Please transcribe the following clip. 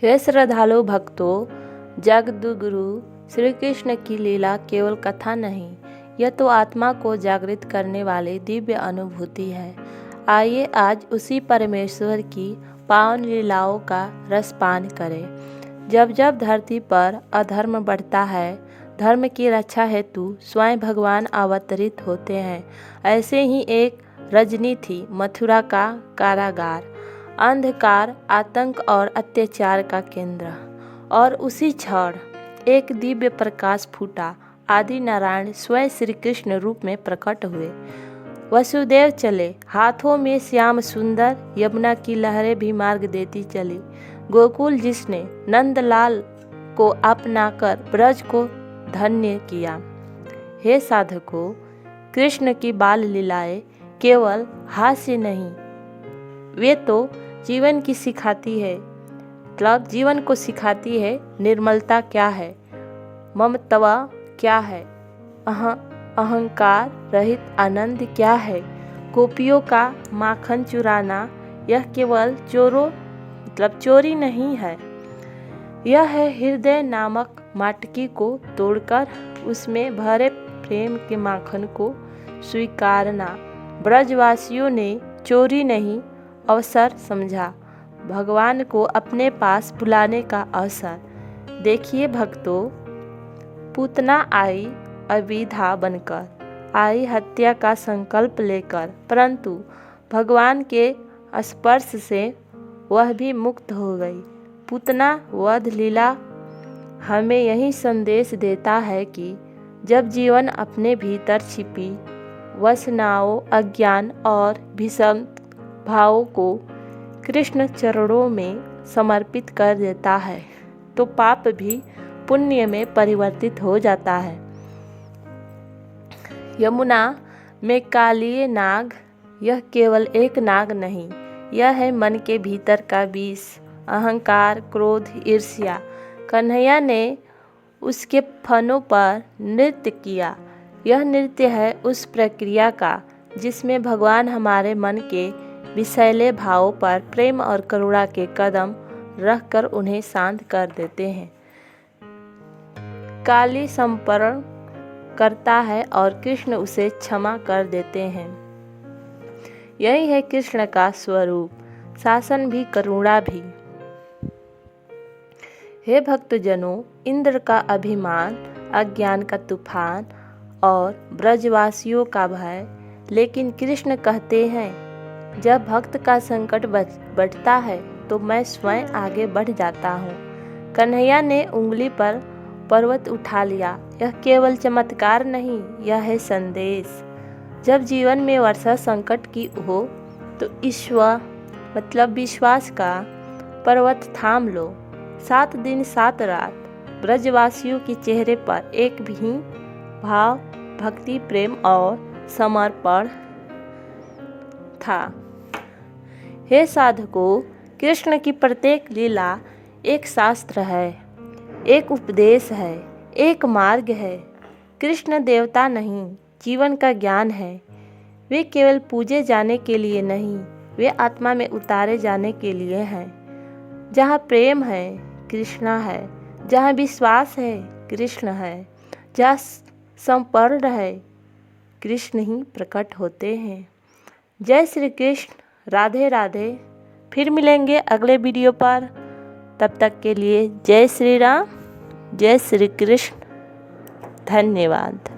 हे श्रद्धालु भक्तों, जगद्गुरु श्री कृष्ण की लीला केवल कथा नहीं, यह तो आत्मा को जागृत करने वाली दिव्य अनुभूति है। आइए आज उसी परमेश्वर की पावन लीलाओं का रसपान करें। जब जब धरती पर अधर्म बढ़ता है, धर्म की रक्षा हेतु स्वयं भगवान अवतरित होते हैं। ऐसे ही एक रजनी थी, मथुरा का कारागार, अंधकार, आतंक और अत्याचार का केंद्र। और उसी क्षण एक दिव्य प्रकाश फूटा। आदि नारायण स्वयं श्री कृष्ण रूप में प्रकट हुए। वसुदेव चले, हाथों में श्याम सुंदर यमुना की लहरें भी मार्ग देती चली। गोकुल जिसने नंदलाल को अपनाकर ब्रज को धन्य किया। हे साधकों, कृष्ण की बाल लीलाएं केवल हास्य नहीं, वे तो जीवन की सिखाती है, मतलब जीवन को सिखाती है। निर्मलता क्या है, ममत्व क्या है, अहंकार रहित आनंद क्या है। गोपियों का माखन चुराना यह केवल चोरी नहीं है, यह है हृदय नामक माटकी को तोड़कर उसमें भरे प्रेम के माखन को स्वीकारना। ब्रजवासियों ने चोरी नहीं, अवसर समझा, भगवान को अपने पास बुलाने का अवसर। देखिए भक्तों, पूतना आई अविधा बनकर, आई हत्या का संकल्प लेकर, परंतु भगवान के स्पर्श से वह भी मुक्त हो गई। पूतना वध लीला हमें यही संदेश देता है कि जब जीवन अपने भीतर छिपी वासनाओं, अज्ञान और भीषण भावों को कृष्ण चरणों में समर्पित कर देता है, तो पाप भी पुण्य में परिवर्तित हो जाता है। यमुना में कालिए नाग, यह केवल एक नाग नहीं, यह है मन के भीतर का विष, अहंकार, क्रोध, ईर्ष्या। कन्हैया ने उसके फनों पर नृत्य किया। यह नृत्य है उस प्रक्रिया का जिसमें भगवान हमारे मन के विषैले भावों पर प्रेम और करुणा के कदम रखकर उन्हें शांत कर देते हैं। काली समर्पण करता है और कृष्ण उसे क्षमा कर देते हैं। यही है कृष्ण का स्वरूप, शासन भी, करुणा भी। हे भक्तजनों, इंद्र का अभिमान, अज्ञान का तूफान और ब्रजवासियों का भय, लेकिन कृष्ण कहते हैं जब भक्त का संकट बढ़ता है तो मैं स्वयं आगे बढ़ जाता हूँ। कन्हैया ने उंगली पर पर्वत उठा लिया। यह केवल चमत्कार नहीं, यह है संदेश। जब जीवन में वर्षा संकट की हो तो ईश्वर मतलब विश्वास का पर्वत थाम लो। 7 दिन 7 रात ब्रजवासियों के चेहरे पर एक भी भाव, भक्ति, प्रेम और समर्पण था। हे साधकों, कृष्ण की प्रत्येक लीला एक शास्त्र है, एक उपदेश है, एक मार्ग है। कृष्ण देवता नहीं, जीवन का ज्ञान है। वे केवल पूजे जाने के लिए नहीं, वे आत्मा में उतारे जाने के लिए हैं। जहाँ प्रेम है, कृष्ण है। जहाँ विश्वास है, कृष्ण है। जहाँ समर्पण है, कृष्ण ही प्रकट होते हैं। जय श्री कृष्ण, राधे राधे। फिर मिलेंगे अगले वीडियो पर। तब तक के लिए जय श्री राम, जय श्री कृष्ण, धन्यवाद।